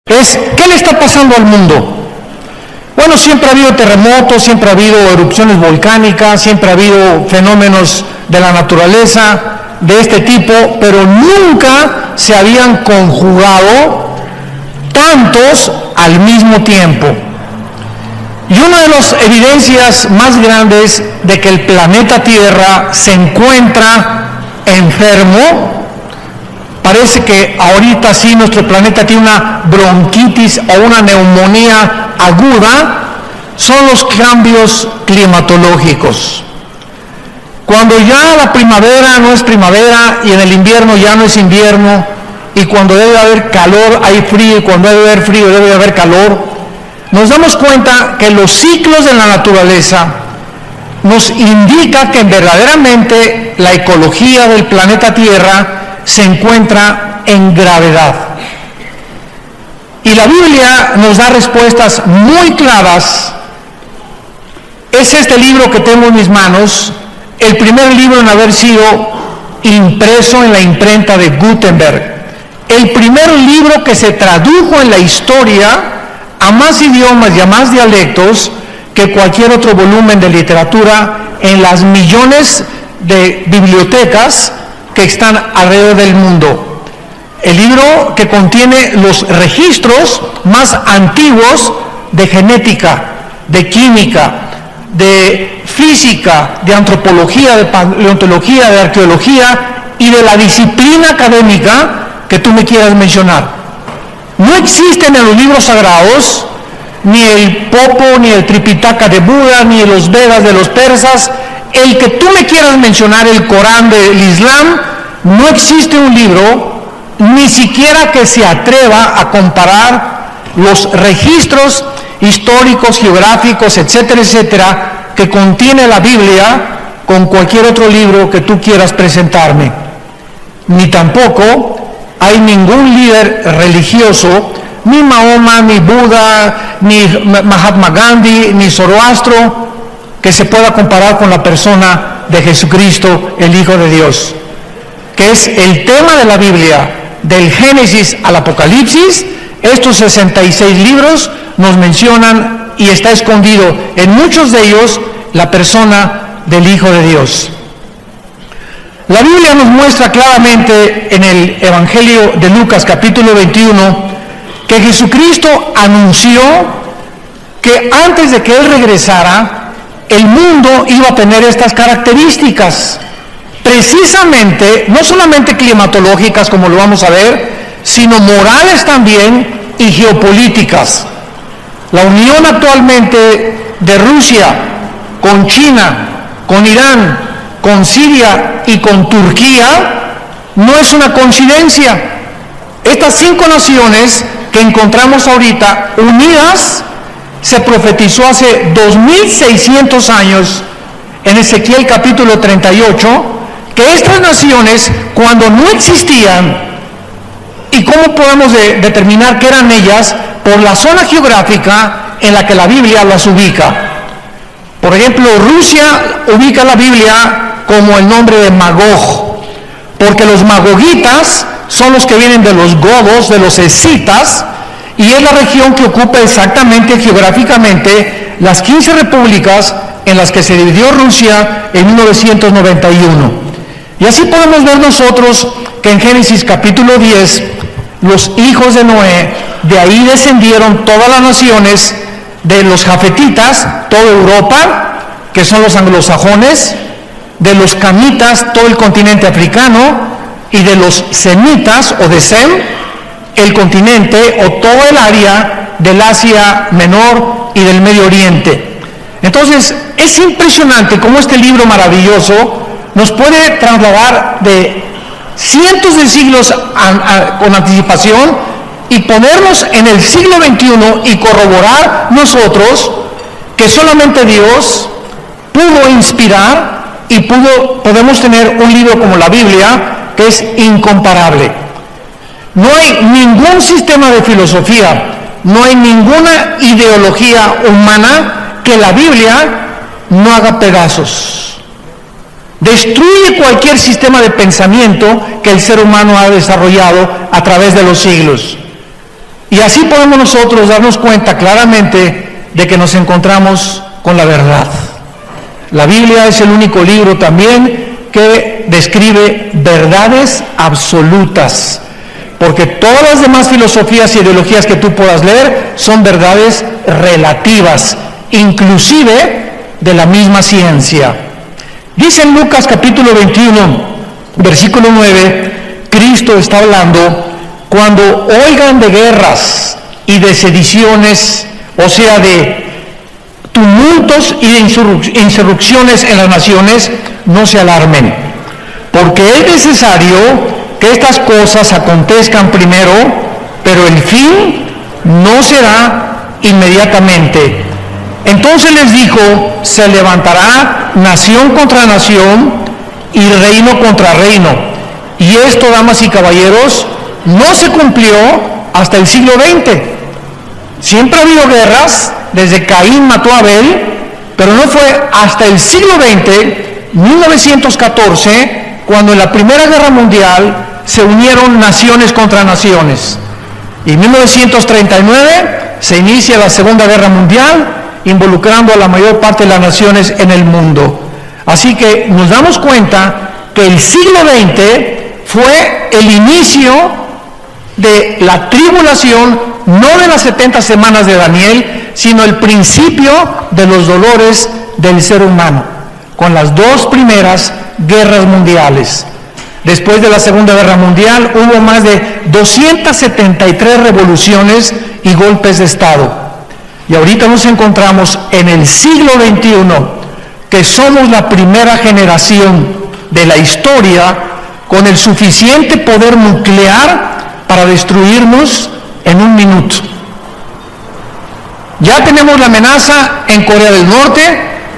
es ¿qué le está pasando al mundo? Bueno, siempre ha habido terremotos, siempre ha habido erupciones volcánicas, siempre ha habido fenómenos de la naturaleza de este tipo, pero nunca se habían conjugado tantos al mismo tiempo. Y una de las evidencias más grandes de que el planeta Tierra se encuentra enfermo, parece que ahorita sí nuestro planeta tiene una bronquitis o una neumonía aguda, son los cambios climatológicos. Cuando ya la primavera no es primavera y en el invierno ya no es invierno, y cuando debe haber calor hay frío, y cuando debe haber frío debe haber calor, nos damos cuenta que los ciclos de la naturaleza nos indican que verdaderamente la ecología del planeta Tierra se encuentra en gravedad. Y la Biblia nos da respuestas muy claras. Es este libro que tengo en mis manos, el primer libro en haber sido impreso en la imprenta de Gutenberg, el primer libro que se tradujo en la historia a más idiomas y a más dialectos que cualquier otro volumen de literatura en las millones de bibliotecas que están alrededor del mundo. El libro que contiene los registros más antiguos de genética, de química, de física, de antropología, de paleontología, de arqueología y de la disciplina académica que tú me quieras mencionar. No existen en los libros sagrados ni el Popo, ni el Tripitaka de Buda, ni los Vedas de los persas, el que tú me quieras mencionar, el Corán del Islam. No existe un libro, ni siquiera que se atreva a comparar los registros históricos, geográficos, etcétera, etcétera, que contiene la Biblia con cualquier otro libro que tú quieras presentarme. Ni tampoco hay ningún líder religioso, ni Mahoma, ni Buda, ni Mahatma Gandhi, ni Zoroastro, que se pueda comparar con la persona de Jesucristo, el Hijo de Dios, que es el tema de la Biblia, del Génesis al Apocalipsis. Estos 66 libros nos mencionan y está escondido en muchos de ellos la persona del Hijo de Dios. La Biblia nos muestra claramente en el Evangelio de Lucas capítulo 21 que Jesucristo anunció que antes de que Él regresara, el mundo iba a tener estas características, precisamente, no solamente climatológicas como lo vamos a ver, sino morales también y geopolíticas. La unión actualmente de Rusia con China, con Irán, con Siria y con Turquía no es una coincidencia. Estas 5 naciones que encontramos ahorita unidas, se profetizó hace 2600 años en Ezequiel capítulo 38, que estas naciones, cuando no existían, ¿y cómo podemos determinar que eran ellas? Por la zona geográfica en la que la Biblia las ubica. Por ejemplo, Rusia ubica la Biblia como el nombre de Magog, porque los magogitas son los que vienen de los godos, de los escitas, y es la región que ocupa exactamente geográficamente las 15 repúblicas en las que se dividió Rusia en 1991. Y así podemos ver nosotros que en Génesis capítulo 10, los hijos de Noé, de ahí descendieron todas las naciones de los jafetitas, toda Europa, que son los anglosajones, de los camitas, todo el continente africano, y de los semitas o de Sem, el continente o todo el área del Asia Menor y del Medio Oriente. Entonces, es impresionante cómo este libro maravilloso nos puede trasladar de cientos de siglos con anticipación y ponernos en el siglo XXI y corroborar nosotros que solamente Dios pudo inspirar y podemos tener un libro como la Biblia que es incomparable. No hay ningún sistema de filosofía, no hay ninguna ideología humana que la Biblia no haga pedazos. Destruye cualquier sistema de pensamiento que el ser humano ha desarrollado a través de los siglos. Y así podemos nosotros darnos cuenta claramente de que nos encontramos con la verdad. La Biblia es el único libro también que describe verdades absolutas, porque todas las demás filosofías y ideologías que tú puedas leer son verdades relativas, inclusive de la misma ciencia. Dice en Lucas capítulo 21, versículo 9, Cristo está hablando: cuando oigan de guerras y de sediciones, o sea, de tumultos y de insurrecciones en las naciones, no se alarmen, porque es necesario que estas cosas acontezcan primero, pero el fin no será inmediatamente. Entonces les dijo: se levantará nación contra nación y reino contra reino. Y esto, damas y caballeros, no se cumplió hasta el siglo XX. Siempre ha habido guerras, desde Caín mató a Abel, pero no fue hasta el siglo XX, 1914, cuando en la Primera Guerra Mundial se unieron naciones contra naciones. Y en 1939 se inicia la Segunda Guerra Mundial, involucrando a la mayor parte de las naciones en el mundo. Así que nos damos cuenta que el siglo XX fue el inicio de la tribulación, no de las 70 semanas de Daniel, sino el principio de los dolores del ser humano, con las dos primeras guerras mundiales. Después de la Segunda Guerra Mundial hubo más de 273 revoluciones y golpes de Estado. Y ahorita nos encontramos en el siglo XXI, que somos la primera generación de la historia con el suficiente poder nuclear para destruirnos en un minuto. Ya tenemos la amenaza en Corea del Norte,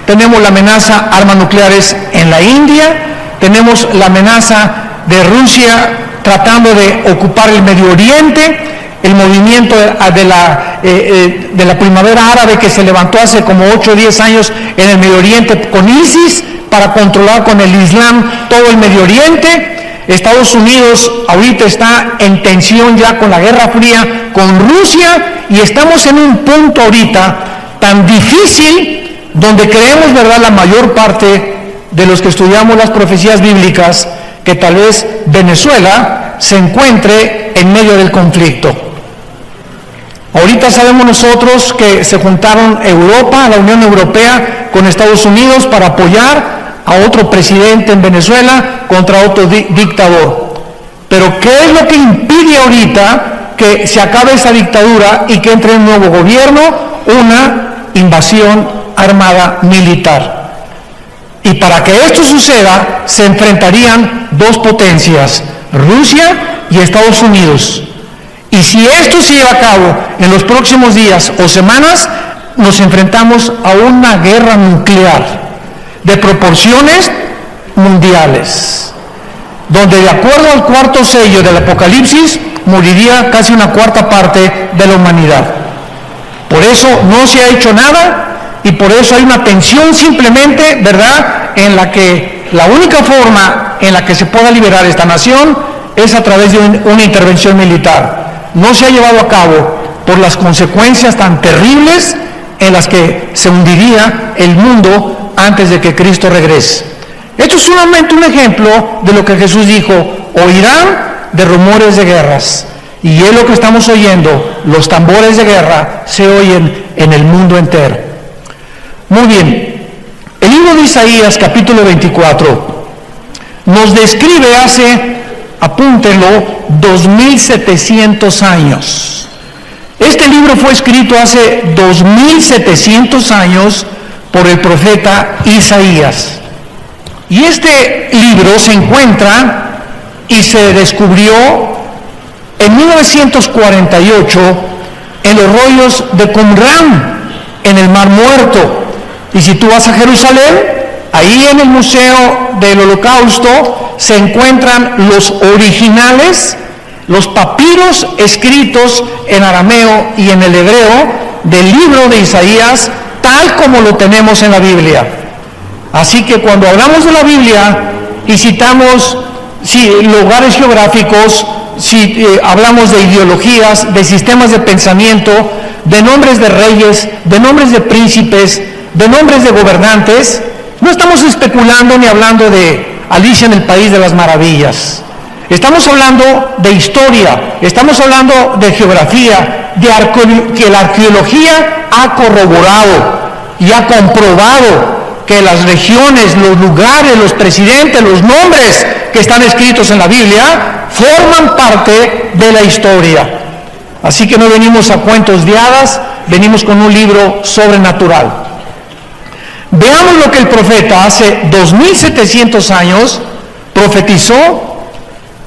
tenemos la amenaza armas nucleares en la India, tenemos la amenaza de Rusia tratando de ocupar el Medio Oriente, el movimiento de la primavera árabe que se levantó hace como 8 o 10 años en el Medio Oriente con ISIS para controlar con el Islam todo el Medio Oriente. Estados Unidos ahorita está en tensión ya con la Guerra Fría con Rusia, y estamos en un punto ahorita tan difícil donde creemos, ¿verdad?, la mayor parte de los que estudiamos las profecías bíblicas, que tal vez Venezuela se encuentre en medio del conflicto. Ahorita sabemos nosotros que se juntaron Europa, la Unión Europea, con Estados Unidos para apoyar a otro presidente en Venezuela contra otro dictador. Pero ¿qué es lo que impide ahorita que se acabe esa dictadura y que entre un nuevo gobierno? Una invasión armada militar. Y para que esto suceda, se enfrentarían dos potencias, Rusia y Estados Unidos. Y si esto se lleva a cabo en los próximos días o semanas, nos enfrentamos a una guerra nuclear de proporciones mundiales, donde de acuerdo al cuarto sello del Apocalipsis, moriría casi una cuarta parte de la humanidad. Por eso no se ha hecho nada, y por eso hay una tensión simplemente, ¿verdad?, en la que la única forma en la que se pueda liberar esta nación es a través de una intervención militar. No se ha llevado a cabo por las consecuencias tan terribles en las que se hundiría el mundo antes de que Cristo regrese. Esto es solamente un ejemplo de lo que Jesús dijo: oirán de rumores de guerras. Y es lo que estamos oyendo, los tambores de guerra se oyen en el mundo entero. Muy bien, el libro de Isaías capítulo 24 nos describe hace, apúntenlo, 2700 años. Este libro fue escrito hace 2700 años por el profeta Isaías. Y este libro se encuentra y se descubrió en 1948 en los rollos de Qumran, en el Mar Muerto. Y si tú vas a Jerusalén, ahí en el Museo del Holocausto se encuentran los originales, los papiros escritos en arameo y en el hebreo del libro de Isaías, tal como lo tenemos en la Biblia. Así que cuando hablamos de la Biblia y citamos lugares geográficos si hablamos de ideologías, de sistemas de pensamiento, de nombres de reyes, de nombres de príncipes, de nombres de gobernantes. No estamos especulando ni hablando de Alicia en el País de las Maravillas. Estamos hablando de historia, estamos hablando de geografía, que la arqueología ha corroborado y ha comprobado que las regiones, los lugares, los presidentes, los nombres que están escritos en la Biblia forman parte de la historia. Así que no venimos a cuentos de hadas, venimos con un libro sobrenatural. Veamos lo que el profeta hace 2700 años profetizó,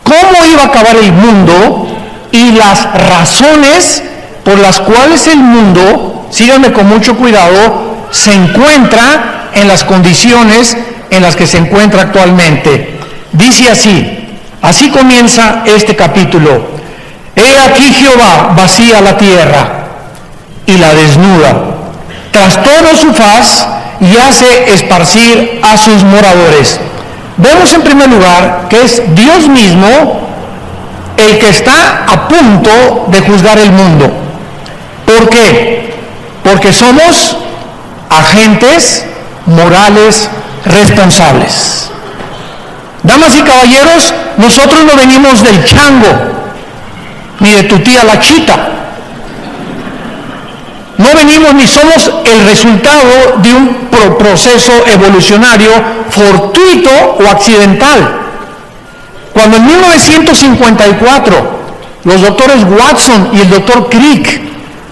cómo iba a acabar el mundo y las razones por las cuales el mundo, síganme con mucho cuidado, se encuentra en las condiciones en las que se encuentra actualmente. Dice así comienza este capítulo: He aquí Jehová vacía la tierra y la desnuda, trastorna su faz y hace esparcir a sus moradores. Vemos en primer lugar que es Dios mismo el que está a punto de juzgar el mundo. ¿Por qué? Porque somos agentes morales responsables. Damas y caballeros, nosotros no venimos del chango, ni de tu tía la chita. No venimos ni somos el resultado de un proceso evolucionario fortuito o accidental. Cuando en 1954 los doctores Watson y el doctor Crick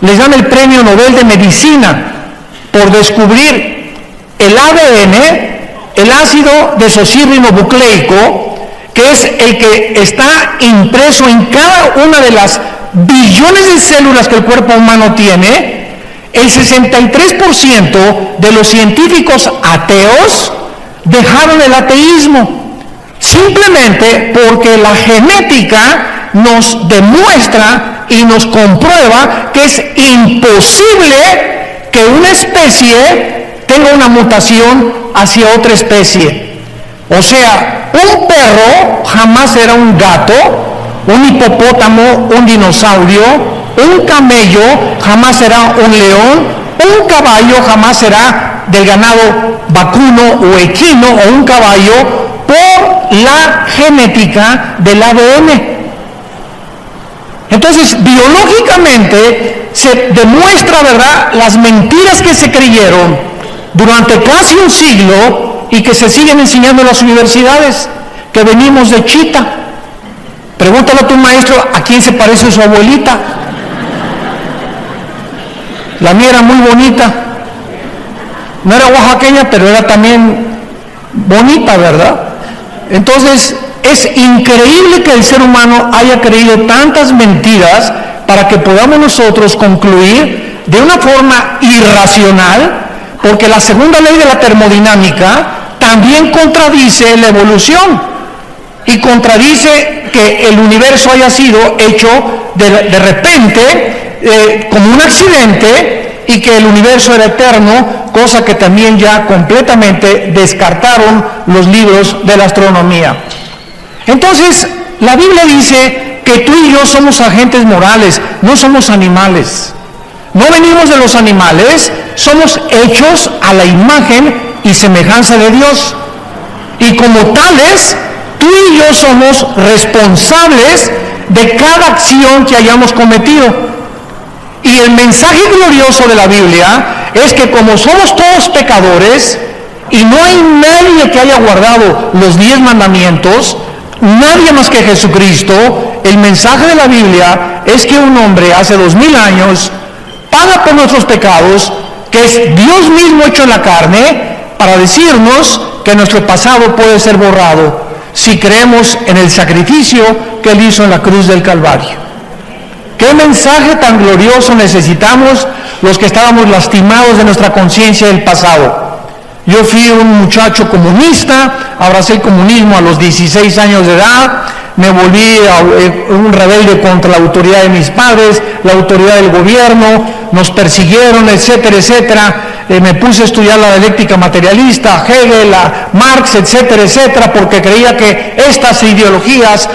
les dan el premio Nobel de Medicina por descubrir el ADN, el ácido desoxirribonucleico, que es el que está impreso en cada una de las billones de células que el cuerpo humano tiene, el 63% de los científicos ateos dejaron el ateísmo, simplemente porque la genética nos demuestra y nos comprueba que es imposible que una especie tenga una mutación hacia otra especie. O sea, un perro jamás será un gato, un hipopótamo, un dinosaurio, un camello jamás será un león, un caballo jamás será del ganado vacuno o equino o un caballo, por la genética del ADN. Entonces, biológicamente se demuestra, ¿verdad?, las mentiras que se creyeron durante casi un siglo y que se siguen enseñando en las universidades, que venimos de chita. Pregúntale a tu maestro a quién se parece su abuelita. La mía era muy bonita. No era oaxaqueña, pero era también bonita, ¿verdad? Entonces, es increíble que el ser humano haya creído tantas mentiras para que podamos nosotros concluir de una forma irracional, porque la segunda ley de la termodinámica también contradice la evolución y contradice que el universo haya sido hecho de repente como un accidente y que el universo era eterno, cosa que también ya completamente descartaron los libros de la astronomía. Entonces, la Biblia dice que tú y yo somos agentes morales, no somos animales. No venimos de los animales, somos hechos a la imagen y semejanza de Dios. Y como tales, tú y yo somos responsables de cada acción que hayamos cometido. Y el mensaje glorioso de la Biblia es que como somos todos pecadores y no hay nadie que haya guardado los 10 mandamientos, nadie más que Jesucristo, el mensaje de la Biblia es que un hombre hace 2000 años paga por nuestros pecados, que es Dios mismo hecho en la carne, para decirnos que nuestro pasado puede ser borrado si creemos en el sacrificio que Él hizo en la cruz del Calvario. ¿Qué mensaje tan glorioso necesitamos los que estábamos lastimados de nuestra conciencia del pasado? Yo fui un muchacho comunista, abracé el comunismo a los 16 años de edad, me volví un rebelde contra la autoridad de mis padres, la autoridad del gobierno, nos persiguieron, etcétera, etcétera. me puse a estudiar la dialéctica materialista, Hegel, a Marx, etcétera, etcétera, porque creía que estas ideologías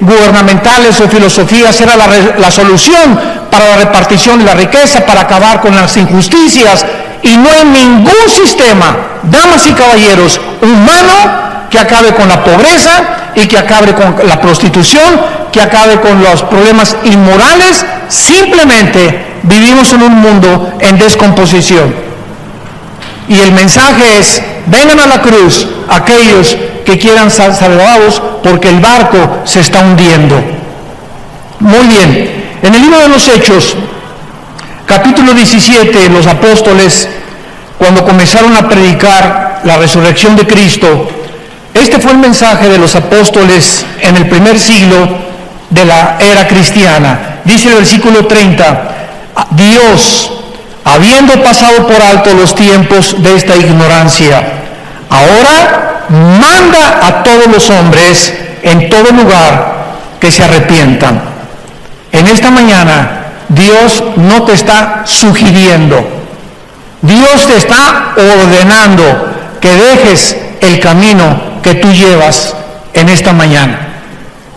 gubernamentales o filosofías era la solución para la repartición de la riqueza, para acabar con las injusticias. Y no hay ningún sistema, damas y caballeros, humano que acabe con la pobreza y que acabe con la prostitución, que acabe con los problemas inmorales. Simplemente vivimos en un mundo en descomposición. Y el mensaje es: vengan a la cruz aquellos que quieran ser salvados, porque el barco se está hundiendo. Muy bien, en el libro de los Hechos, capítulo 17, los apóstoles, cuando comenzaron a predicar la resurrección de Cristo, este fue el mensaje de los apóstoles en el primer siglo de la era cristiana. Dice el versículo 30, Dios, habiendo pasado por alto los tiempos de esta ignorancia, ahora manda a todos los hombres en todo lugar que se arrepientan. En esta mañana, Dios no te está sugiriendo, Dios te está ordenando que dejes el camino que tú llevas en esta mañana.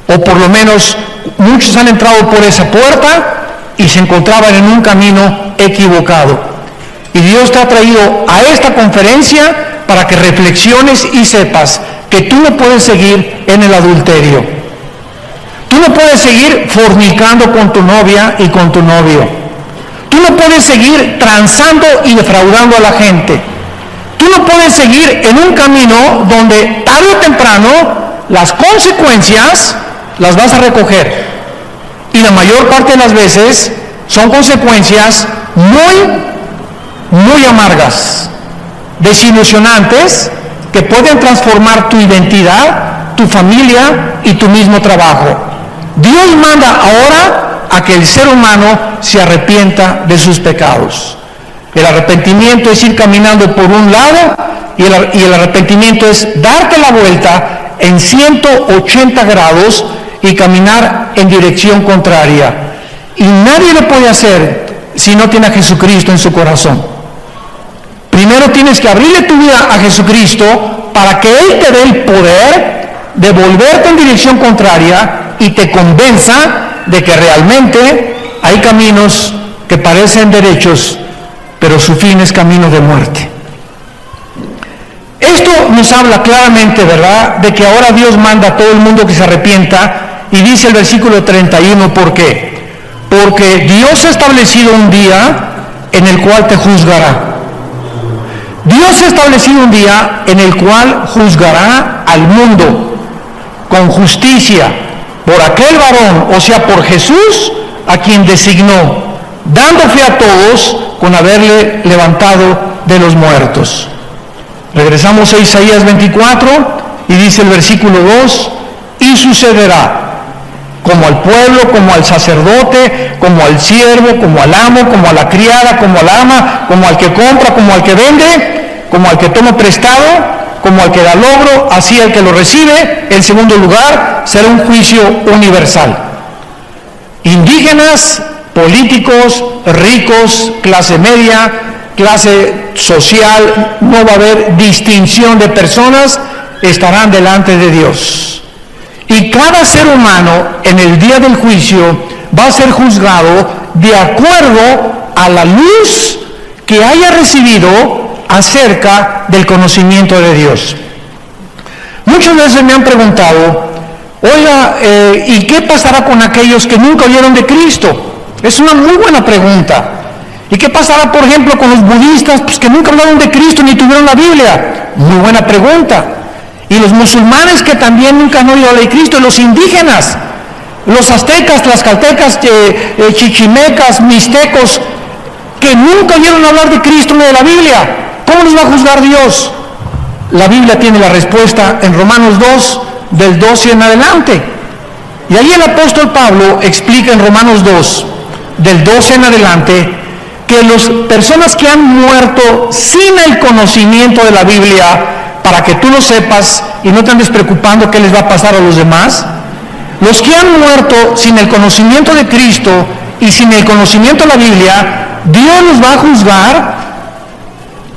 O por lo menos muchos han entrado por esa puerta y se encontraban en un camino equivocado. Y Dios te ha traído a esta conferencia para que reflexiones y sepas que tú no puedes seguir en el adulterio. Tú no puedes seguir fornicando con tu novia y con tu novio. Tú no puedes seguir transando y defraudando a la gente. Tú no puedes seguir en un camino donde tarde o temprano las consecuencias las vas a recoger. Y la mayor parte de las veces son consecuencias muy amargas, desilusionantes, que pueden transformar tu identidad, tu familia y tu mismo trabajo. Dios manda ahora a que el ser humano se arrepienta de sus pecados. El arrepentimiento es ir caminando por un lado y el arrepentimiento es darte la vuelta en 180 grados y caminar en dirección contraria. Y nadie lo puede hacer si no tiene a Jesucristo en su corazón. Primero tienes que abrirle tu vida a Jesucristo para que Él te dé el poder de volverte en dirección contraria y te convenza de que realmente hay caminos que parecen derechos, pero su fin es camino de muerte. Esto nos habla claramente, ¿verdad?, de que ahora Dios manda a todo el mundo que se arrepienta, y dice el versículo 31, ¿por qué? Porque Dios ha establecido un día en el cual te juzgará. Dios ha establecido un día en el cual juzgará al mundo con justicia por aquel varón, o sea, por Jesús, a quien designó, dando fe a todos con haberle levantado de los muertos. Regresamos a Isaías 24 y dice el versículo 2, y sucederá, como al pueblo, como al sacerdote, como al siervo, como al amo, como a la criada, como al ama, como al que compra, como al que vende, como al que toma prestado, como al que da logro, así el que lo recibe. En segundo lugar, será un juicio universal. Indígenas, políticos, ricos, clase media, clase social, no va a haber distinción de personas, estarán delante de Dios. Y cada ser humano en el día del juicio va a ser juzgado de acuerdo a la luz que haya recibido acerca del conocimiento de Dios. Muchas veces me han preguntado, oiga, ¿y qué pasará con aquellos que nunca oyeron de Cristo? Es una muy buena pregunta. ¿Y qué pasará, por ejemplo, con los budistas, pues, que nunca hablaron de Cristo ni tuvieron la Biblia? Muy buena pregunta. Y los musulmanes que también nunca han oído de Cristo, y los indígenas, los aztecas, tlaxcaltecas, chichimecas, mixtecos, que nunca oyeron hablar de Cristo ni de la Biblia, ¿cómo los va a juzgar Dios? La Biblia tiene la respuesta en Romanos 2, del 12 en adelante. Y ahí el apóstol Pablo explica en Romanos 2, del 12 en adelante, que las personas que han muerto sin el conocimiento de la Biblia, para que tú lo sepas y no te andes preocupando qué les va a pasar a los demás, los que han muerto sin el conocimiento de Cristo y sin el conocimiento de la Biblia, Dios los va a juzgar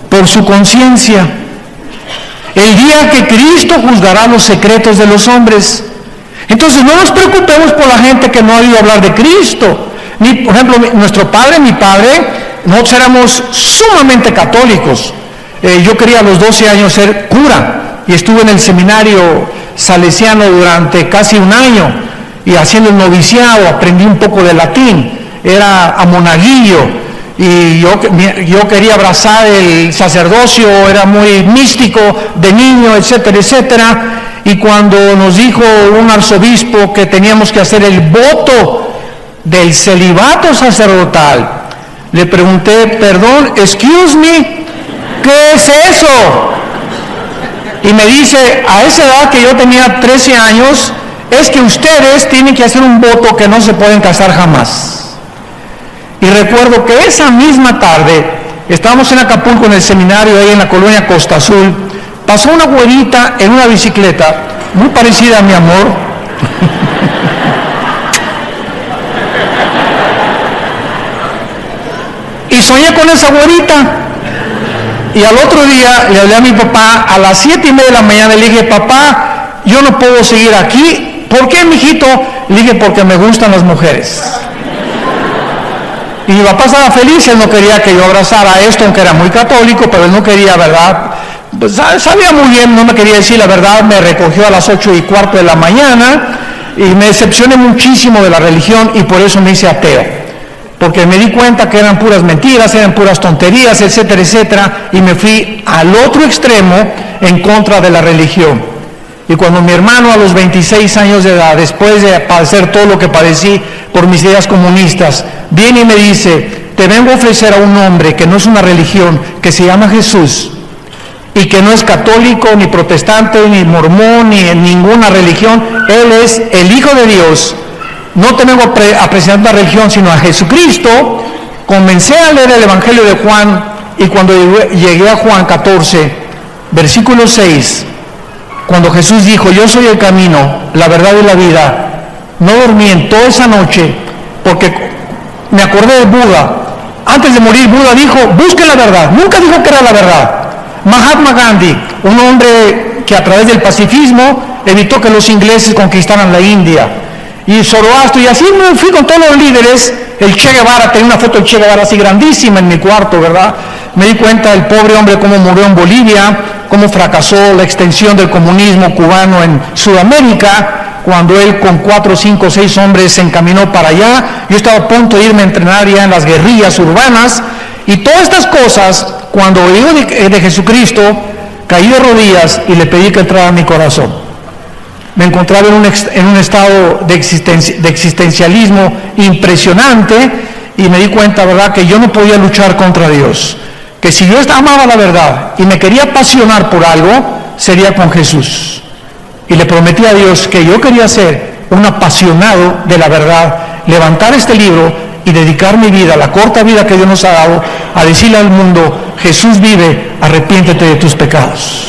por su conciencia. El día que Cristo juzgará los secretos de los hombres. Entonces no nos preocupemos por la gente que no ha oído hablar de Cristo. Ni, por ejemplo, mi padre, nosotros éramos sumamente católicos. Yo quería a los 12 años ser cura y estuve en el seminario salesiano durante casi un año y haciendo el noviciado aprendí un poco de latín. Era a monaguillo. Y yo quería abrazar el sacerdocio, era muy místico de niño, etcétera, etcétera. Y cuando nos dijo un arzobispo que teníamos que hacer el voto del celibato sacerdotal, le pregunté, perdón, excuse me, ¿qué es eso? Y me dice, a esa edad que yo tenía 13 años, es que ustedes tienen que hacer un voto que no se pueden casar jamás. Y recuerdo que esa misma tarde, estábamos en Acapulco en el seminario, ahí en la colonia Costa Azul, pasó una güerita en una bicicleta, muy parecida a mi amor. Y soñé con esa güerita. Y al otro día le hablé a mi papá a las 7:30 de la mañana y le dije, papá, yo no puedo seguir aquí. ¿Por qué, mijito? Le dije, porque me gustan las mujeres. Y mi papá estaba feliz, él no quería que yo abrazara esto, aunque era muy católico, pero él no quería, ¿verdad? Pues sabía muy bien, no me quería decir la verdad, me recogió a las 8:15 de la mañana y me decepcioné muchísimo de la religión y por eso me hice ateo. Porque me di cuenta que eran puras mentiras, eran puras tonterías, etcétera, etcétera, y me fui al otro extremo en contra de la religión. Y cuando mi hermano a los 26 años de edad, después de padecer todo lo que padecí por mis ideas comunistas, viene y me dice, te vengo a ofrecer a un hombre que no es una religión, que se llama Jesús, y que no es católico, ni protestante, ni mormón, ni en ninguna religión. Él es el Hijo de Dios. No te vengo a presentar una religión, sino a Jesucristo. Comencé a leer el Evangelio de Juan, y cuando llegué a Juan 14, versículo 6, cuando Jesús dijo, yo soy el camino, la verdad y la vida, no dormí en toda esa noche, porque me acordé de Buda. Antes de morir, Buda dijo, busque la verdad. Nunca dijo que era la verdad. Mahatma Gandhi, un hombre que a través del pacifismo evitó que los ingleses conquistaran la India. Y Zoroastro, y así me fui con todos los líderes. El Che Guevara, tenía una foto del Che Guevara así grandísima en mi cuarto, ¿verdad? Me di cuenta del pobre hombre cómo murió en Bolivia, cómo fracasó la extensión del comunismo cubano en Sudamérica, cuando él con 4, 5, 6 hombres se encaminó para allá. Yo estaba a punto de irme a entrenar ya en las guerrillas urbanas, y todas estas cosas, cuando oí de Jesucristo, caí de rodillas y le pedí que entrara a mi corazón. Me encontraba en un estado de existencialismo impresionante, y me di cuenta, ¿verdad?, que yo no podía luchar contra Dios, que si yo amaba la verdad y me quería apasionar por algo, sería con Jesús. Y le prometí a Dios que yo quería ser un apasionado de la verdad, levantar este libro y dedicar mi vida, la corta vida que Dios nos ha dado, a decirle al mundo, Jesús vive, arrepiéntete de tus pecados.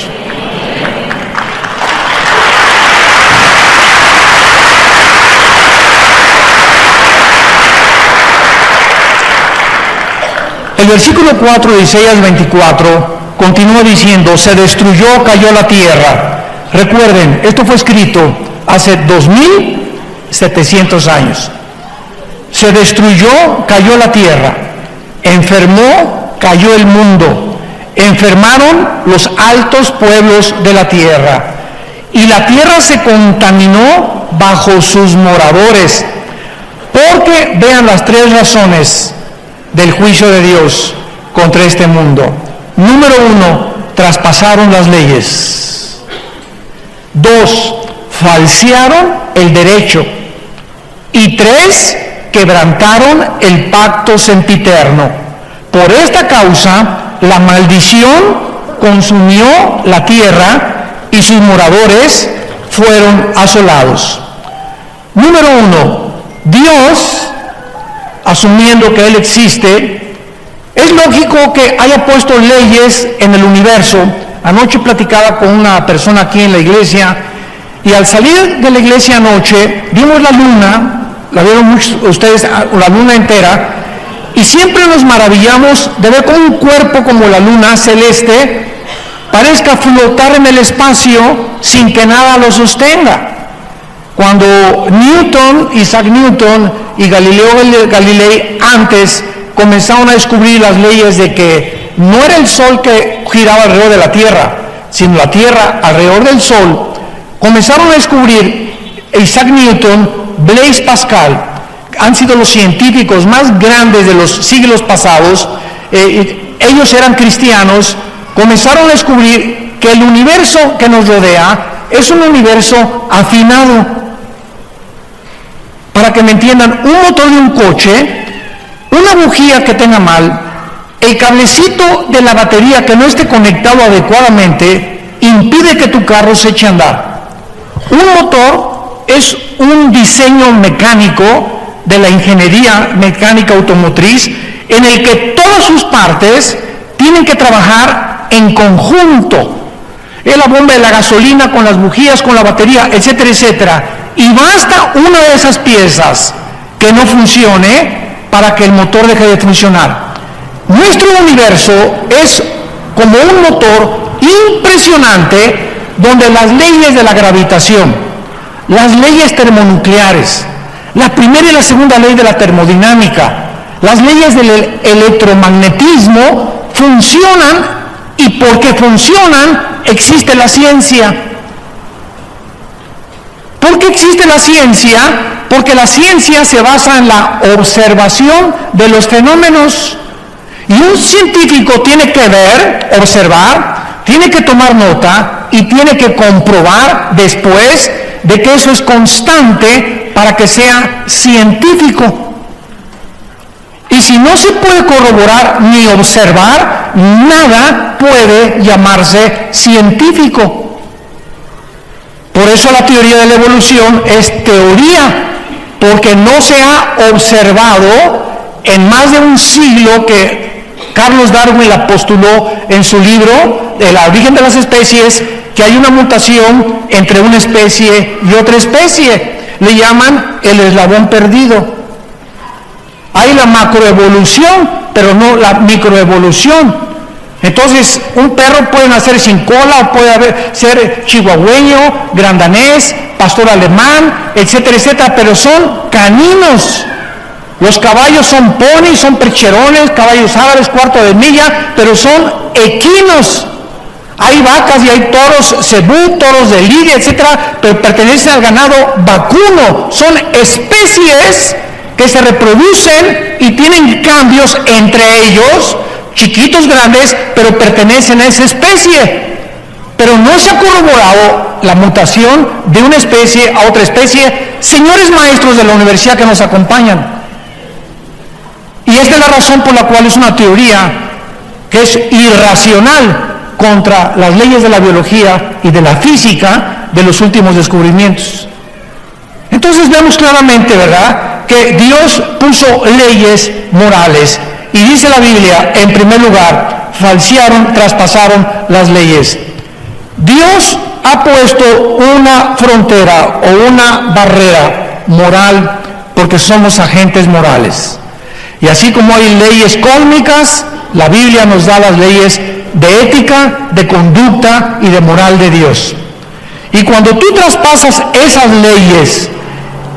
El versículo 4 de Isaías 24 continúa diciendo, se destruyó, cayó la tierra. Recuerden, esto fue escrito hace 2700 años. Se destruyó, cayó la tierra. Enfermó, cayó el mundo. Enfermaron los altos pueblos de la tierra. Y la tierra se contaminó bajo sus moradores. Porque vean las 3 razones del juicio de Dios contra este mundo. Número 1, traspasaron las leyes. 2, falsearon el derecho. Y 3, quebrantaron el pacto sempiterno. Por esta causa, la maldición consumió la tierra y sus moradores fueron asolados. Número 1, Dios, asumiendo que Él existe, es lógico que haya puesto leyes en el universo. Anoche platicaba con una persona aquí en la iglesia, y al salir de la iglesia anoche, vimos la luna, la vieron muchos ustedes, la luna entera, Y siempre nos maravillamos de ver cómo un cuerpo como la luna celeste parezca flotar en el espacio sin que nada lo sostenga. Cuando Isaac Newton y Galileo Galilei antes comenzaron a descubrir las leyes de que no era el Sol que giraba alrededor de la Tierra, sino la Tierra alrededor del Sol, comenzaron a descubrir Isaac Newton, Blaise Pascal, han sido los científicos más grandes de los siglos pasados, ellos eran cristianos, comenzaron a descubrir que el universo que nos rodea es un universo afinado. Para que me entiendan, un motor de un coche, una bujía que tenga mal, el cablecito de la batería que no esté conectado adecuadamente, impide que tu carro se eche a andar. Un motor es un diseño mecánico de la ingeniería mecánica automotriz en el que todas sus partes tienen que trabajar en conjunto. Es la bomba de la gasolina con las bujías, con la batería, etcétera, etcétera. Y basta una de esas piezas que no funcione para que el motor deje de funcionar. Nuestro universo es como un motor impresionante donde las leyes de la gravitación, las leyes termonucleares, la primera y la segunda ley de la termodinámica, las leyes del electromagnetismo funcionan, y porque funcionan existe la ciencia. ¿Por qué existe la ciencia? Porque la ciencia se basa en la observación de los fenómenos. Y un científico tiene que ver, observar, tiene que tomar nota y tiene que comprobar después de que eso es constante para que sea científico. Y si no se puede corroborar ni observar, nada puede llamarse científico. Por eso la teoría de la evolución es teoría, porque no se ha observado en más de un siglo que Carlos Darwin la postuló en su libro El origen de las especies, que hay una mutación entre una especie y otra especie. Le llaman el eslabón perdido. Hay la macroevolución, pero no la microevolución. Entonces, un perro puede nacer sin cola, o puede ser chihuahueño, grandanés, pastor alemán, etcétera, etcétera, pero son caninos. Los caballos son ponis, son percherones, caballos árabes, cuarto de milla, pero son equinos. Hay vacas y hay toros cebú, toros de lidia, etcétera, pero pertenecen al ganado vacuno. Son especies que se reproducen y tienen cambios entre ellos, chiquitos, grandes, pero pertenecen a esa especie. Pero no se ha corroborado la mutación de una especie a otra especie. Señores maestros de la universidad que nos acompañan, y esta es la razón por la cual es una teoría que es irracional contra las leyes de la biología y de la física de los últimos descubrimientos. Entonces vemos claramente, ¿verdad?, que Dios puso leyes morales. Y dice la Biblia, en primer lugar, falsearon, traspasaron las leyes. Dios ha puesto una frontera o una barrera moral porque somos agentes morales. Y así como hay leyes cósmicas, la Biblia nos da las leyes de ética, de conducta y de moral de Dios. Y cuando tú traspasas esas leyes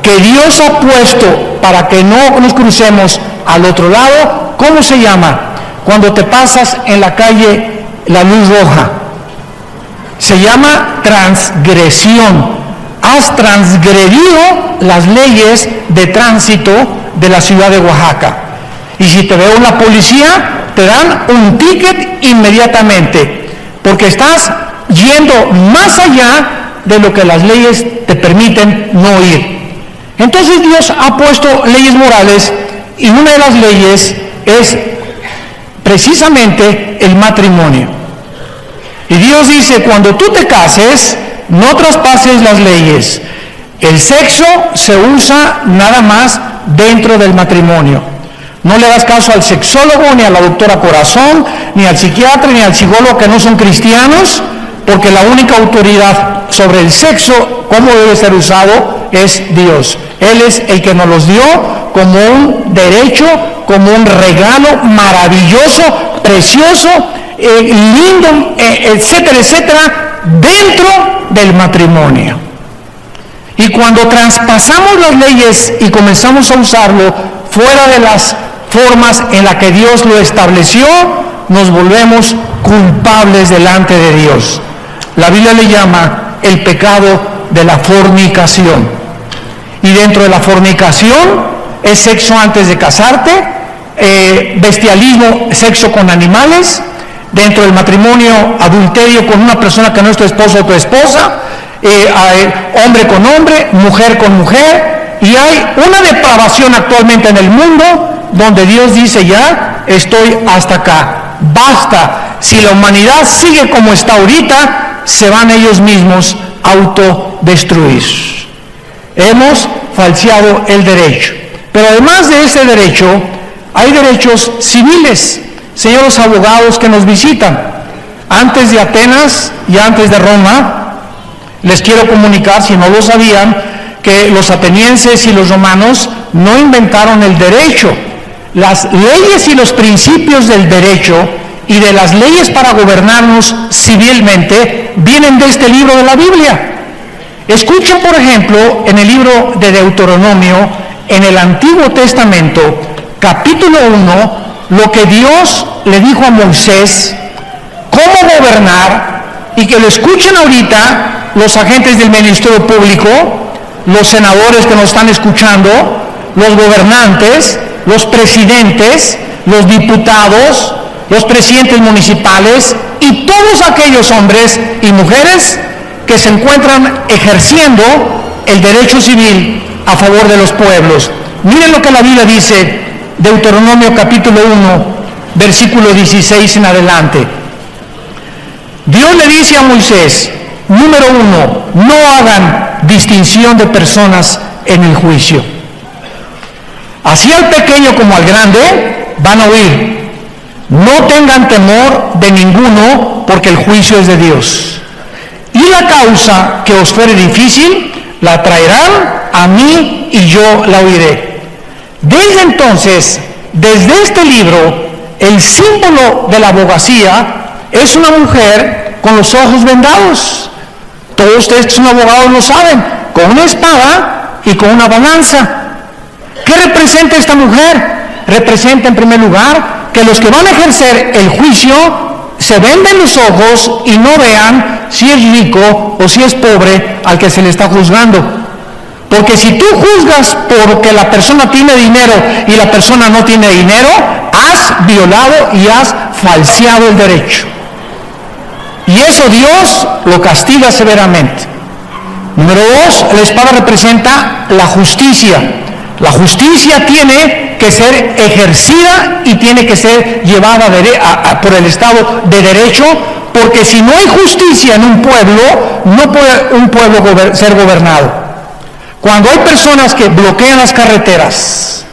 que Dios ha puesto para que no nos crucemos al otro lado, ¿cómo se llama? Cuando te pasas en la calle la luz roja. Se llama transgresión. Has transgredido las leyes de tránsito de la ciudad de Oaxaca. Y si te veo la policía, te dan un ticket inmediatamente, porque estás yendo más allá de lo que las leyes te permiten no ir. Entonces Dios ha puesto leyes morales, y una de las leyes es precisamente el matrimonio. Y Dios dice, cuando tú te cases, no traspases las leyes. El sexo se usa nada más dentro del matrimonio. No le hagas caso al sexólogo, ni a la doctora Corazón, ni al psiquiatra, ni al psicólogo que no son cristianos, porque la única autoridad sobre el sexo, cómo debe ser usado, es Dios. Él es el que nos los dio como un derecho como un regalo maravilloso, precioso, lindo, etcétera, etcétera, dentro del matrimonio. Y cuando traspasamos las leyes y comenzamos a usarlo fuera de las formas en las que Dios lo estableció, nos volvemos culpables delante de Dios. La Biblia le llama el pecado de la fornicación. Y dentro de la fornicación es sexo antes de casarte, bestialismo, sexo con animales, dentro del matrimonio, adulterio con una persona que no es tu esposo o tu esposa, hombre con hombre, mujer con mujer, y hay una depravación actualmente en el mundo donde Dios dice: ya estoy hasta acá, basta. Si la humanidad sigue como está ahorita, se van ellos mismos a autodestruir. Hemos falseado el derecho. Pero además de ese derecho, hay derechos civiles. Señores abogados que nos visitan, antes de Atenas y antes de Roma, les quiero comunicar, si no lo sabían, que los atenienses y los romanos no inventaron el derecho. Las leyes y los principios del derecho y de las leyes para gobernarnos civilmente vienen de este libro de la Biblia. Escuchen, por ejemplo, en el libro de Deuteronomio, en el Antiguo Testamento, capítulo 1, lo que Dios le dijo a Moisés, cómo gobernar, y que lo escuchen ahorita los agentes del Ministerio Público, los senadores que nos están escuchando, los gobernantes, los presidentes, los diputados, los presidentes municipales y todos aquellos hombres y mujeres que se encuentran ejerciendo el derecho civil a favor de los pueblos. Miren lo que la Biblia dice, Deuteronomio capítulo 1, versículo 16 en adelante. Dios le dice a Moisés, número 1, no hagan distinción de personas en el juicio. Así al pequeño como al grande van a oír. No tengan temor de ninguno, porque el juicio es de Dios. Y la causa que os fuere difícil, la traerán a mí y yo la oiré. Desde entonces, desde este libro, el símbolo de la abogacía es una mujer con los ojos vendados. Todos ustedes que son abogados lo saben, con una espada y con una balanza. ¿Qué representa esta mujer? Representa en primer lugar que los que van a ejercer el juicio se venden los ojos y no vean si es rico o si es pobre al que se le está juzgando. Porque si tú juzgas porque la persona tiene dinero y la persona no tiene dinero, has violado y has falseado el derecho. Y eso Dios lo castiga severamente. Número 2, la espada representa la justicia. La justicia tiene que ser ejercida y tiene que ser llevada por el Estado de Derecho, porque si no hay justicia en un pueblo, no puede un pueblo ser gobernado. Cuando hay personas que bloquean las carreteras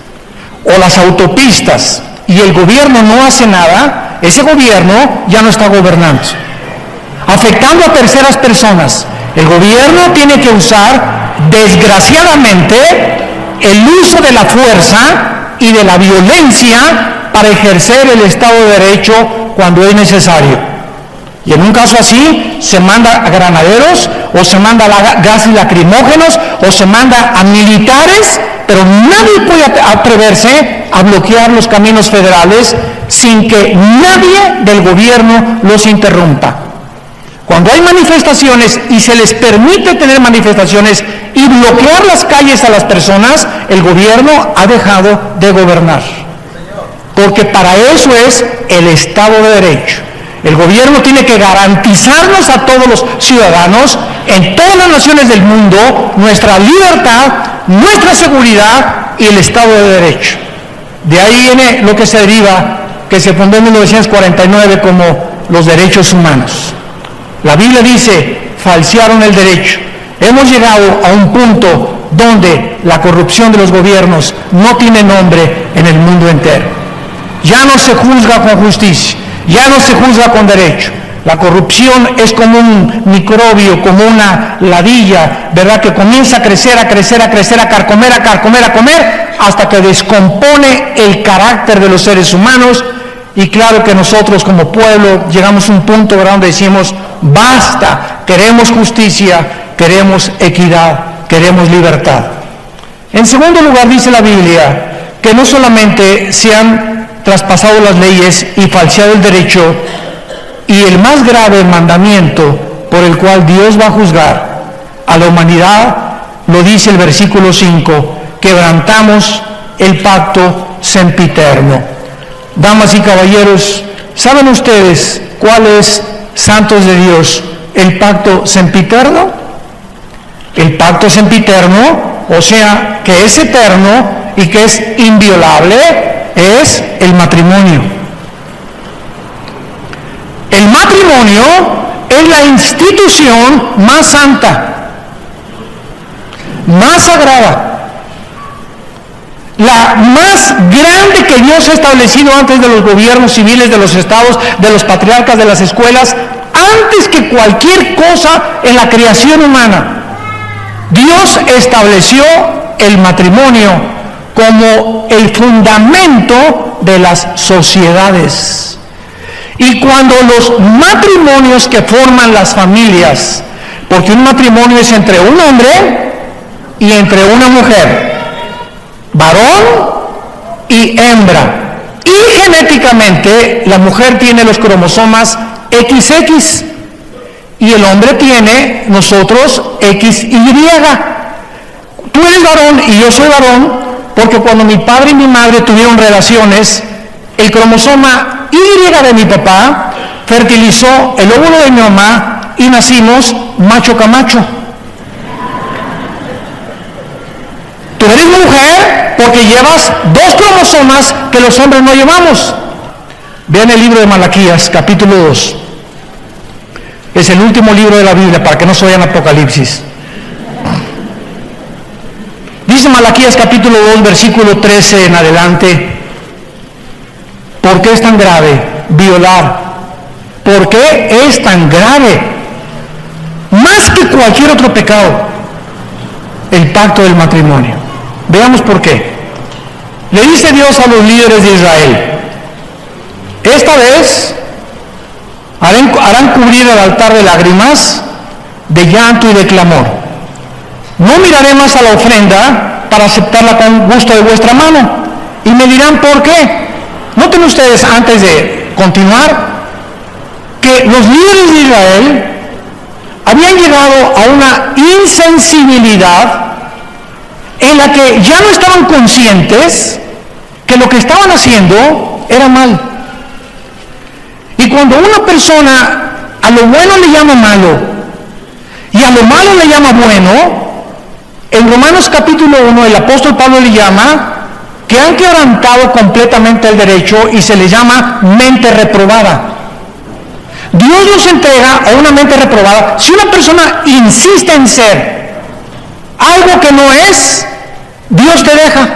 o las autopistas y el gobierno no hace nada, ese gobierno ya no está gobernando, afectando a terceras personas. El gobierno tiene que usar, desgraciadamente, el uso de la fuerza y de la violencia para ejercer el Estado de Derecho cuando es necesario. Y en un caso así, se manda a granaderos, o se manda gases lacrimógenos, o se manda a militares, pero nadie puede atreverse a bloquear los caminos federales sin que nadie del gobierno los interrumpa. Cuando hay manifestaciones y se les permite tener manifestaciones y bloquear las calles a las personas, el gobierno ha dejado de gobernar. Porque para eso es el Estado de Derecho. El gobierno tiene que garantizarnos a todos los ciudadanos en todas las naciones del mundo nuestra libertad, nuestra seguridad y el Estado de Derecho. De ahí viene lo que se deriva, que se fundó en 1949 como los derechos humanos. La Biblia dice, falsearon el derecho. Hemos llegado a un punto donde la corrupción de los gobiernos no tiene nombre en el mundo entero. Ya no se juzga con justicia, ya no se juzga con derecho. La corrupción es como un microbio, como una ladilla, ¿verdad? Que comienza a crecer, a crecer, a crecer, a carcomer, hasta que descompone el carácter de los seres humanos. Y claro que nosotros como pueblo llegamos a un punto, ¿verdad?, donde decimos, basta, queremos justicia, queremos equidad, queremos libertad. En segundo lugar, dice la Biblia que no solamente se han traspasado las leyes y falseado el derecho, y el más grave mandamiento por el cual Dios va a juzgar a la humanidad, lo dice el versículo 5, quebrantamos el pacto sempiterno. Damas y caballeros, ¿saben ustedes cuál es, santos de Dios, el pacto sempiterno? El pacto sempiterno, o sea, que es eterno y que es inviolable, es el matrimonio. El matrimonio es la institución más santa, más sagrada, la más grande que Dios ha establecido antes de los gobiernos civiles, de los estados, de los patriarcas, de las escuelas, antes que cualquier cosa en la creación humana. Dios estableció el matrimonio como el fundamento de las sociedades. Y cuando los matrimonios que forman las familias, porque un matrimonio es entre un hombre y entre una mujer, varón y hembra, y genéticamente la mujer tiene los cromosomas XX y el hombre tiene nosotros XY. Tú eres varón y yo soy varón porque cuando mi padre y mi madre tuvieron relaciones, el cromosoma Y de mi papá fertilizó el óvulo de mi mamá y nacimos macho camacho. Tú eres mujer porque llevas dos cromosomas que los hombres no llevamos. Vean el libro de Malaquías, capítulo 2. Es el último libro de la Biblia para que no se vayan a Apocalipsis. Dice Malaquías capítulo 2, versículo 13 en adelante. ¿Por qué es tan grave violar? ¿Por qué es tan grave? Más que cualquier otro pecado, el pacto del matrimonio. Veamos por qué. Le dice Dios a los líderes de Israel, esta vez harán cubrir el altar de lágrimas, de llanto y de clamor. No miraré más a la ofrenda para aceptarla con gusto de vuestra mano. Y me dirán, ¿por qué? Noten ustedes, antes de continuar, que los líderes de Israel habían llegado a una insensibilidad en la que ya no estaban conscientes que lo que estaban haciendo era mal. Y cuando una persona a lo bueno le llama malo y a lo malo le llama bueno, en Romanos capítulo 1 el apóstol Pablo le llama que han quebrantado completamente el derecho y se les llama mente reprobada. Dios nos entrega a una mente reprobada si una persona insiste en ser algo que no es. Dios te deja.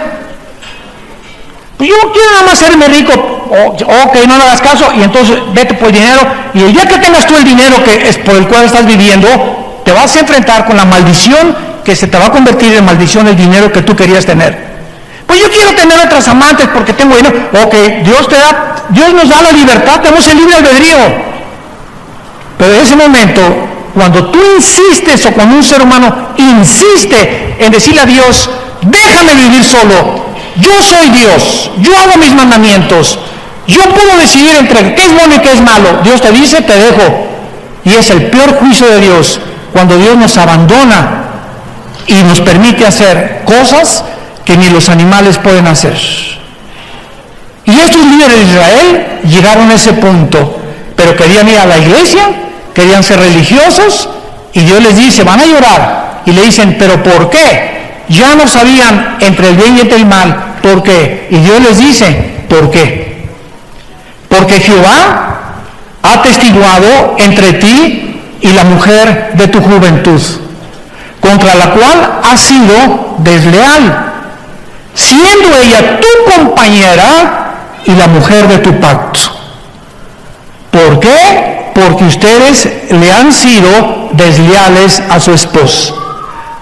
Yo quiero nada más hacerme rico. Ok, no le hagas caso y entonces vete por el dinero, y el día que tengas tú el dinero que es por el cual estás viviendo, te vas a enfrentar con la maldición que se te va a convertir en maldición el dinero que tú querías tener. Pues yo quiero tener otras amantes porque tengo dinero. Ok, Dios nos da la libertad, tenemos el libre albedrío. Pero en ese momento, cuando tú insistes o cuando un ser humano insiste en decirle a Dios, déjame vivir solo, yo soy Dios, yo hago mis mandamientos, yo puedo decidir entre qué es bueno y qué es malo, Dios te dice, te dejo. Y es el peor juicio de Dios cuando Dios nos abandona y nos permite hacer cosas que ni los animales pueden hacer. Y estos líderes de Israel llegaron a ese punto, pero querían ir a la iglesia, querían ser religiosos, y Dios les dice, van a llorar, y le dicen, ¿pero por qué? Ya no sabían entre el bien y entre el mal, ¿por qué? Y Dios les dice, ¿por qué? Porque Jehová ha testiguado entre ti y la mujer de tu juventud, contra la cual has sido desleal, siendo ella tu compañera y la mujer de tu pacto. ¿Por qué? Porque ustedes le han sido desleales a su esposo,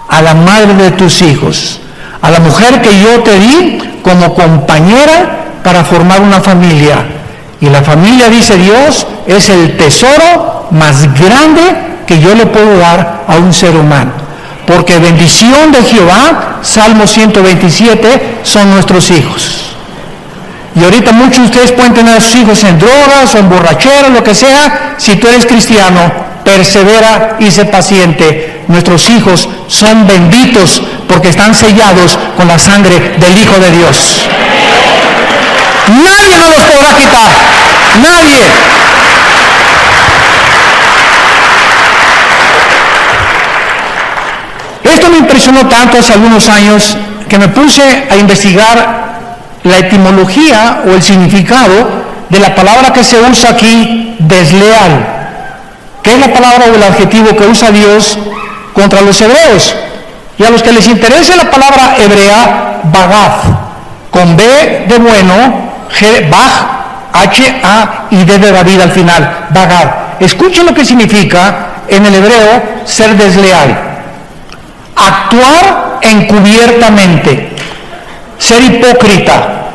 a la madre de tus hijos, a la mujer que yo te di como compañera para formar una familia. Y la familia, dice Dios, es el tesoro más grande que yo le puedo dar a un ser humano. Porque bendición de Jehová, Salmo 127, son nuestros hijos. Y ahorita muchos de ustedes pueden tener a sus hijos en drogas o en borrachera, lo que sea. Si tú eres cristiano, persevera y sé paciente. Nuestros hijos son benditos porque están sellados con la sangre del Hijo de Dios. Nadie nos los podrá quitar. Nadie. Esto me impresionó tanto hace algunos años que me puse a investigar la etimología o el significado de la palabra que se usa aquí, desleal, que es la palabra o el adjetivo que usa Dios contra los hebreos. Y a los que les interese la palabra hebrea, bagad, con B de bueno, G, baj, H-A y D de David al final, bagad. Escuchen lo que significa en el hebreo ser desleal: actuar encubiertamente, ser hipócrita,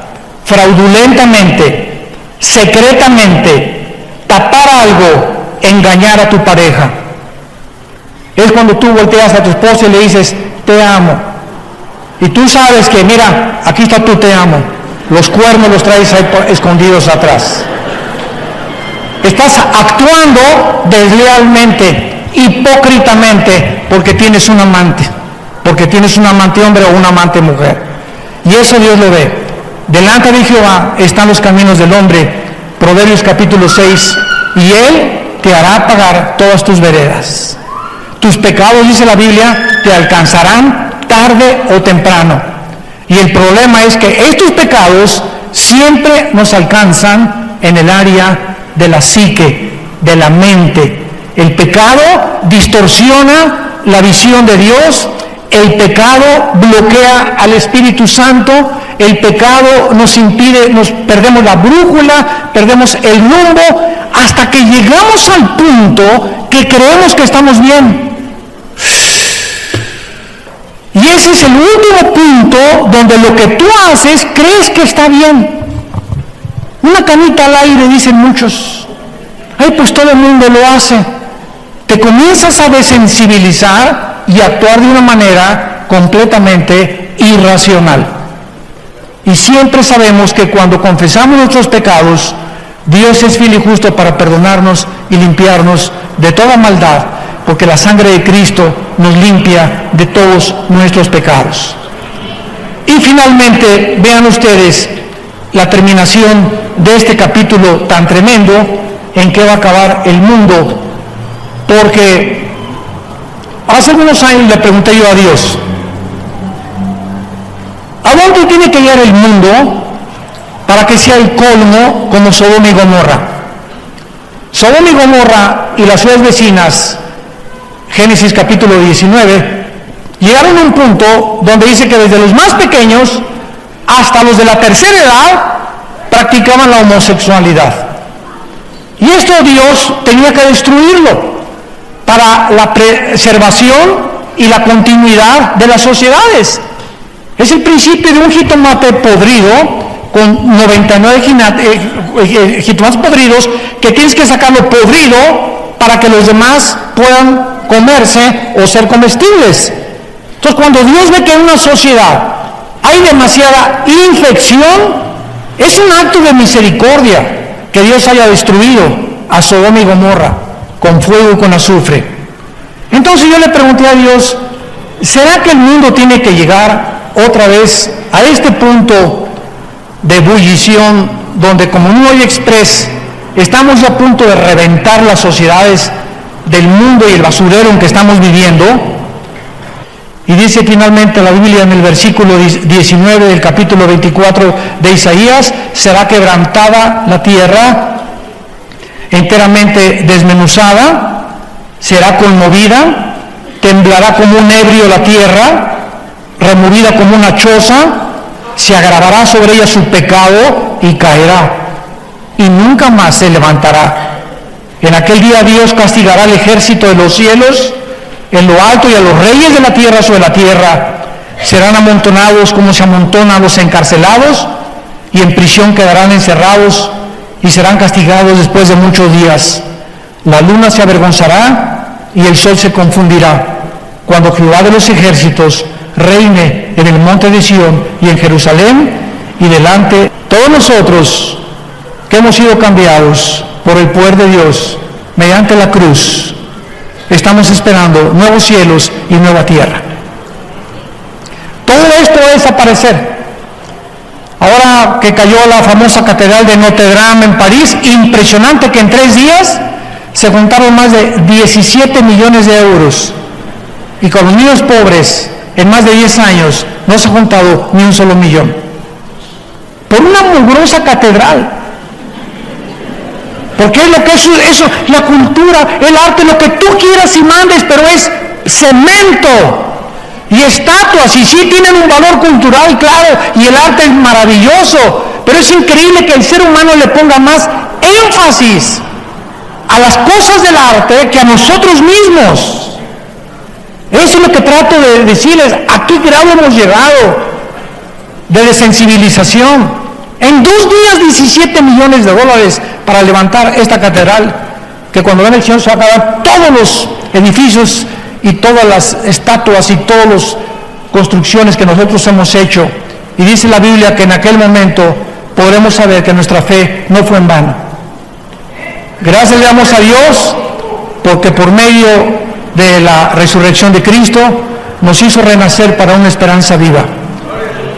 fraudulentamente, secretamente, tapar algo, engañar a tu pareja. Es cuando tú volteas a tu esposa y le dices, te amo. Y tú sabes que, mira, aquí está tu te amo. Los cuernos los traes ahí escondidos atrás. Estás actuando deslealmente, hipócritamente, porque tienes un amante. Porque tienes un amante hombre o una amante mujer. Y eso Dios lo ve. Delante de Jehová están los caminos del hombre, Proverbios capítulo 6, y Él te hará pagar todas tus veredas. Tus pecados, dice la Biblia, te alcanzarán tarde o temprano. Y el problema es que estos pecados siempre nos alcanzan en el área de la psique, de la mente. El pecado distorsiona la visión de Dios. El pecado bloquea al Espíritu Santo. El pecado nos impide, nos perdemos la brújula, perdemos el rumbo, hasta que llegamos al punto que creemos que estamos bien. Y ese es el último punto donde lo que tú haces crees que está bien. Una canita al aire, dicen muchos. Ay, pues todo el mundo lo hace. Te comienzas a desensibilizar y actuar de una manera completamente irracional. Y siempre sabemos que cuando confesamos nuestros pecados, Dios es fiel y justo para perdonarnos y limpiarnos de toda maldad, porque la sangre de Cristo nos limpia de todos nuestros pecados. Y finalmente, vean ustedes la terminación de este capítulo tan tremendo, en que va a acabar el mundo, porque hace unos años le pregunté yo a Dios, ¿a dónde tiene que llegar el mundo para que sea el colmo como Sodoma y Gomorra? Sodoma y Gomorra y las ciudades vecinas, Génesis capítulo 19, llegaron a un punto donde dice que desde los más pequeños hasta los de la tercera edad practicaban la homosexualidad. Y esto Dios tenía que destruirlo para la preservación y la continuidad de las sociedades. Es el principio de un jitomate podrido con 99 jitomates podridos, que tienes que sacarlo podrido para que los demás puedan comerse o ser comestibles. Entonces, cuando Dios ve que en una sociedad hay demasiada infección, es un acto de misericordia que Dios haya destruido a Sodoma y Gomorra con fuego y con azufre. Entonces yo le pregunté a Dios, ¿será que el mundo tiene que llegar otra vez a este punto de ebullición donde, como en un hoy express, estamos ya a punto de reventar las sociedades del mundo y el basurero en que estamos viviendo? Y dice finalmente la Biblia en el versículo 19 del capítulo 24 de Isaías, será quebrantada la tierra, enteramente desmenuzada, será conmovida, temblará como un ebrio la tierra, removida como una choza, se agravará sobre ella su pecado y caerá, y nunca más se levantará. En aquel día Dios castigará al ejército de los cielos en lo alto y a los reyes de la tierra sobre la tierra. serán amontonados como se amontonan los encarcelados, y en prisión quedarán encerrados y serán castigados después de muchos días. La luna se avergonzará y el sol se confundirá, cuando Jehová de los ejércitos reine en el monte de Sión y en Jerusalén, y delante todos nosotros que hemos sido cambiados por el poder de Dios mediante la cruz, estamos esperando nuevos cielos y nueva tierra. Todo esto va a desaparecer. Ahora que cayó la famosa catedral de Notre Dame en París, impresionante que en 3 días se juntaron más de 17 millones de euros. Y con los niños pobres, en más de 10 años, no se ha juntado ni un solo millón. Por una mugrosa catedral. Porque es lo que es eso, la cultura, el arte, lo que tú quieras y mandes, pero es cemento y estatuas, y sí tienen un valor cultural, claro, y el arte es maravilloso, pero es increíble que el ser humano le ponga más énfasis a las cosas del arte que a nosotros mismos. Eso es lo que trato de decirles. ¿A qué grado hemos llegado de desensibilización? En 2 días, 17 millones de dólares para levantar esta catedral, que cuando venga el Señor se va a acabar todos los edificios y todas las estatuas y todas las construcciones que nosotros hemos hecho. Y dice la Biblia que en aquel momento podremos saber que nuestra fe no fue en vano. Gracias le damos a Dios, porque por medio de la resurrección de Cristo nos hizo renacer para una esperanza viva.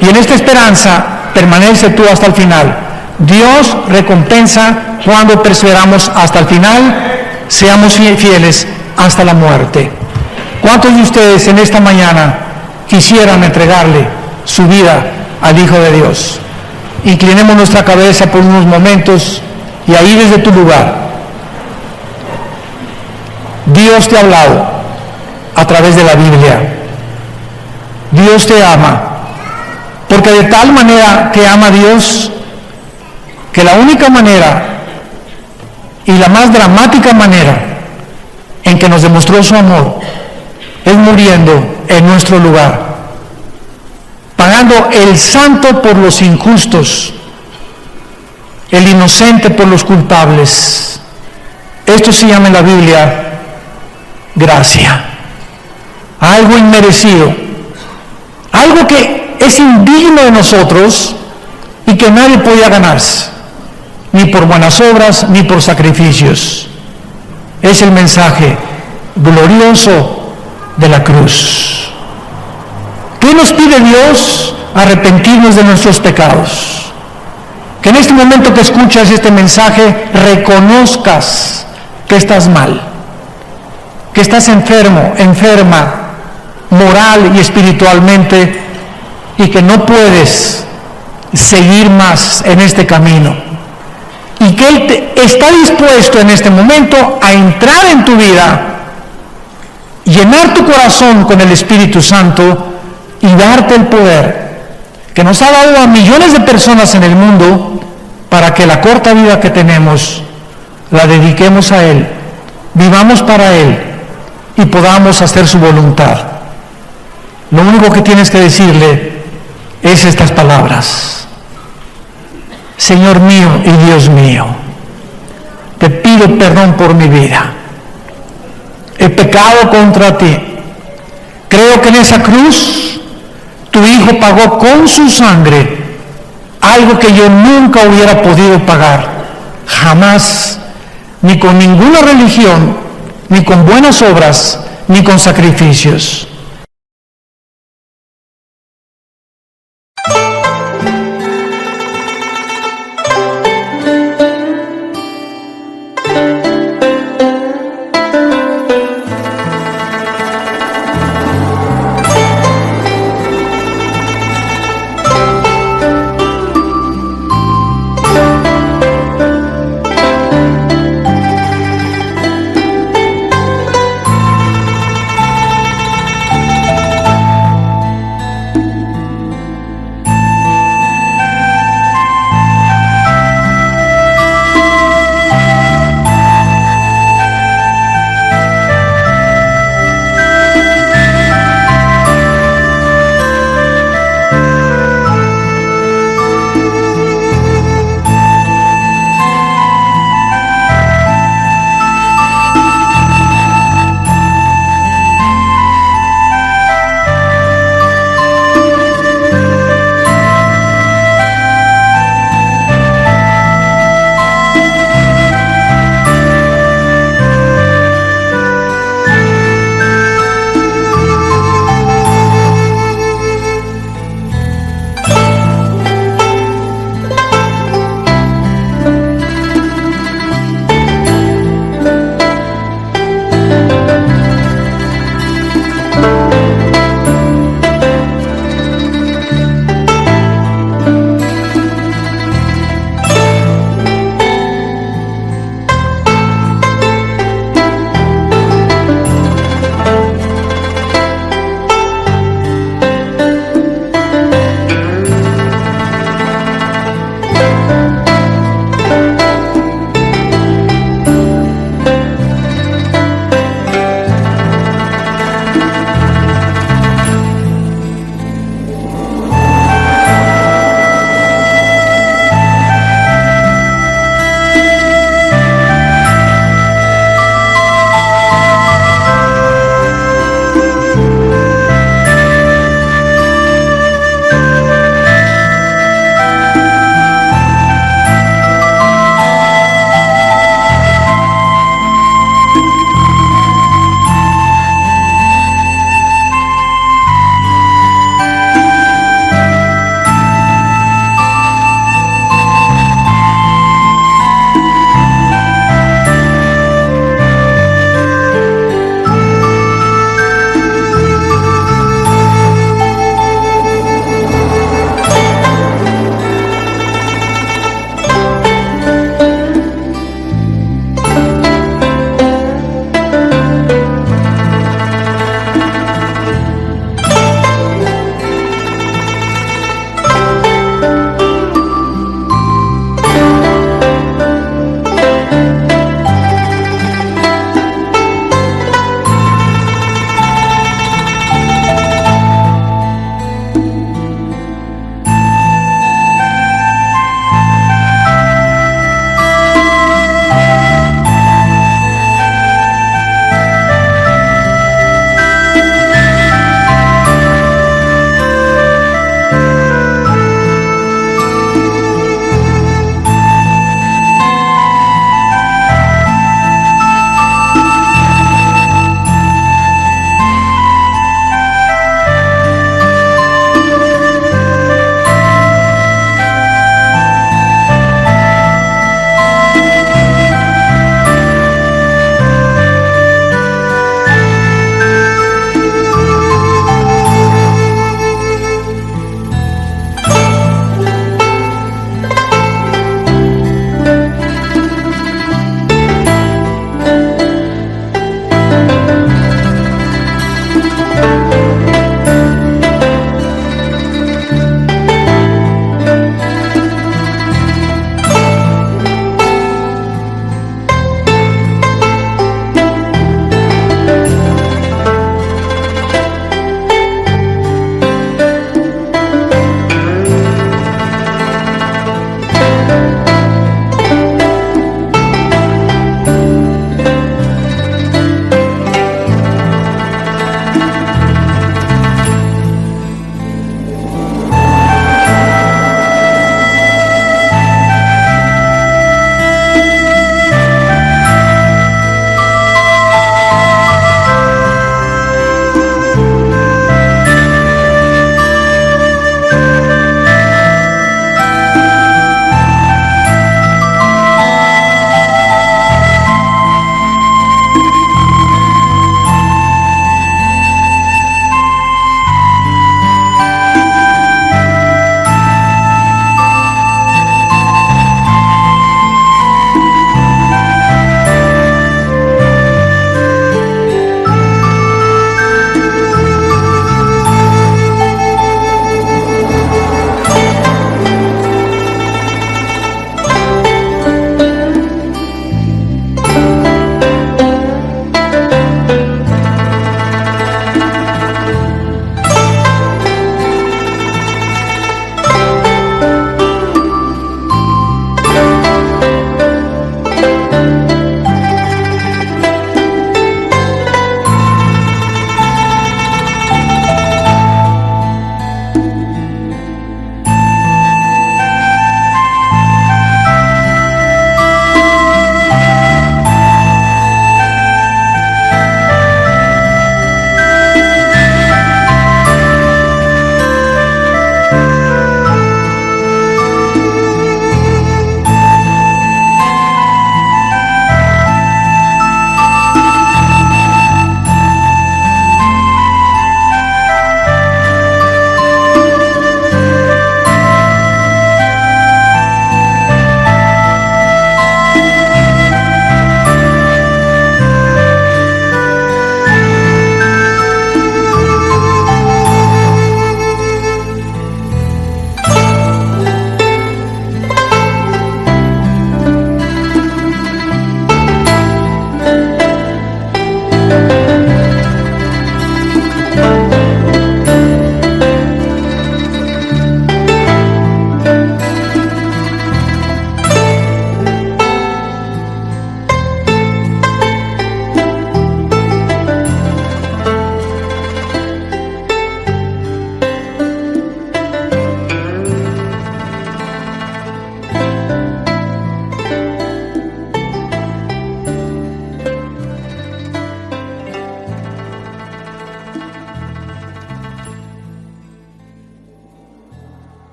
Y en esta esperanza permanece tú hasta el final. Dios recompensa cuando perseveramos hasta el final, seamos fieles hasta la muerte. ¿Cuántos de ustedes en esta mañana quisieran entregarle su vida al Hijo de Dios? Inclinemos nuestra cabeza por unos momentos y ahí desde tu lugar. Dios te ha hablado a través de la Biblia. Dios te ama, porque de tal manera te ama Dios, que la única manera y la más dramática manera en que nos demostró su amor es muriendo en nuestro lugar, pagando el santo por los injustos, el inocente por los culpables. Esto se llama en la Biblia gracia, algo inmerecido, algo que es indigno de nosotros y que nadie podía ganarse, ni por buenas obras, ni por sacrificios. Es el mensaje glorioso de la cruz. ¿Qué nos pide Dios? Arrepentirnos de nuestros pecados. Que en este momento que escuchas este mensaje reconozcas que estás mal, que estás enfermo, enferma, moral y espiritualmente, y que no puedes seguir más en este camino, y que Él está dispuesto en este momento a entrar en tu vida, llenar tu corazón con el Espíritu Santo y darte el poder que nos ha dado a millones de personas en el mundo para que la corta vida que tenemos la dediquemos a Él, vivamos para Él y podamos hacer su voluntad. Lo único que tienes que decirle es estas palabras: Señor mío y Dios mío, te pido perdón por mi vida. He pecado contra ti. Creo que en esa cruz tu Hijo pagó con su sangre algo que yo nunca hubiera podido pagar, jamás, ni con ninguna religión, ni con buenas obras, ni con sacrificios.